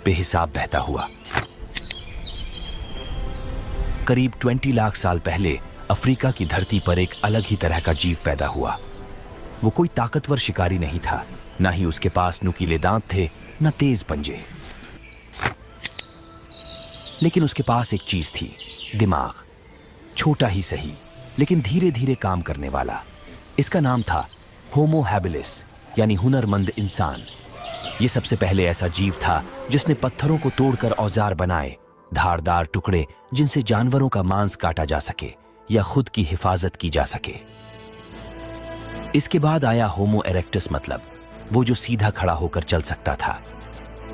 बेहिसाब बहता हुआ। करीब 20 लाख साल पहले अफ्रीका की धरती पर एक अलग ही तरह का जीव पैदा हुआ। वो कोई ताकतवर शिकारी नहीं था, ना ही उसके पास नुकीले दांत थे, न तेज पंजे। लेकिन उसके पास एक चीज थी, दिमाग। छोटा ही सही, लेकिन धीरे धीरे काम करने वाला। इसका नाम था होमो हैबिलिस, यानी हुनरमंद इंसान। ये सबसे पहले ऐसा जीव था जिसने पत्थरों को तोड़कर औजार बनाए, धारदार टुकड़े जिनसे जानवरों का मांस काटा जा सके या खुद की हिफाजत की जा सके। इसके बाद आया होमो इरेक्टस, मतलब वो जो सीधा खड़ा होकर चल सकता था।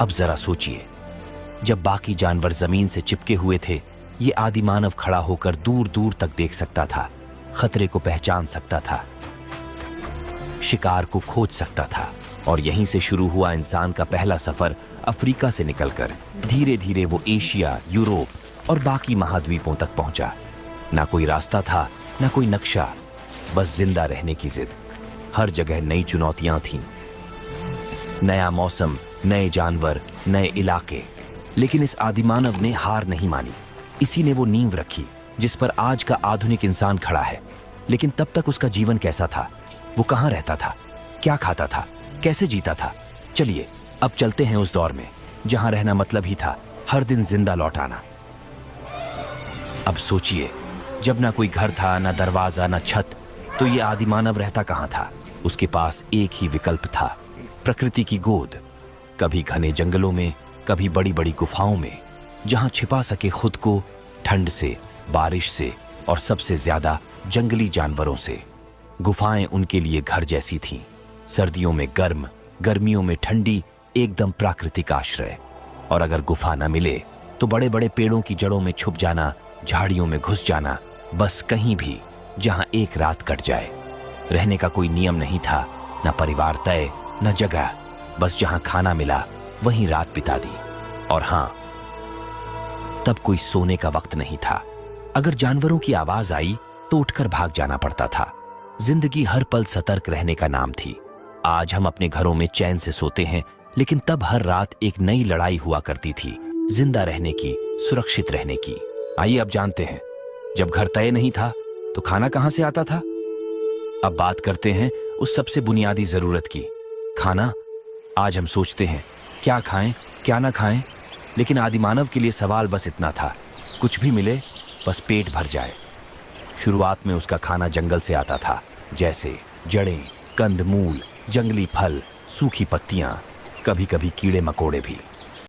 अब जरा सोचिए, जब बाकी जानवर जमीन से चिपके हुए थे, ये आदिमानव खड़ा होकर दूर दूर तक देख सकता था, खतरे को पहचान सकता था, शिकार को खोज सकता था। और यहीं से शुरू हुआ इंसान का पहला सफर। अफ्रीका से निकलकर धीरे धीरे वो एशिया, यूरोप और बाकी महाद्वीपों तक पहुंचा। ना कोई रास्ता था, ना कोई नक्शा, बस जिंदा रहने की जिद। हर जगह नई चुनौतियां थीं, नया मौसम, नए जानवर, नए इलाके। लेकिन इस आदिमानव ने हार नहीं मानी। इसी ने वो नींव रखी जिस पर आज का आधुनिक इंसान खड़ा है। लेकिन तब तक उसका जीवन कैसा था? वो कहाँ रहता था? क्या खाता था? कैसे जीता था? चलिए अब चलते हैं उस दौर में जहां रहना मतलब ही था हर दिन जिंदा लौट आना। अब सोचिए, जब ना कोई घर था, ना दरवाजा, ना छत, तो ये आदिमानव रहता कहां था? उसके पास एक ही विकल्प था, प्रकृति की गोद। कभी घने जंगलों में, कभी बड़ी बड़ी गुफाओं में, जहां छिपा सके खुद को ठंड से, बारिश से और सबसे ज्यादा जंगली जानवरों से। गुफाएं उनके लिए घर जैसी थीं, सर्दियों में गर्म, गर्मियों में ठंडी, एकदम प्राकृतिक आश्रय। और अगर गुफा न मिले तो बड़े बड़े पेड़ों की जड़ों में छुप जाना, झाड़ियों में घुस जाना, बस कहीं भी जहां एक रात कट जाए। रहने का कोई नियम नहीं था, न परिवार तय, न जगह, बस जहां खाना मिला वहीं रात बिता दी। और हां, तब कोई सोने का वक्त नहीं था। अगर जानवरों की आवाज आई तो उठकर भाग जाना पड़ता था। जिंदगी हर पल सतर्क रहने का नाम थी। आज हम अपने घरों में चैन से सोते हैं, लेकिन तब हर रात एक नई लड़ाई हुआ करती थी, जिंदा रहने की, सुरक्षित रहने की। आइए अब जानते हैं, जब घर तय नहीं था तो खाना कहां से आता था? अब बात करते हैं उस सबसे बुनियादी जरूरत की, खाना। आज हम सोचते हैं क्या खाएं, क्या ना खाएं, लेकिन आदिमानव के लिए सवाल बस इतना था, कुछ भी मिले, बस पेट भर जाए। शुरुआत में उसका खाना जंगल से आता था, जैसे जड़ें, कंदमूल, जंगली फल, सूखी पत्तियां, कभी कभी कीड़े मकोड़े भी।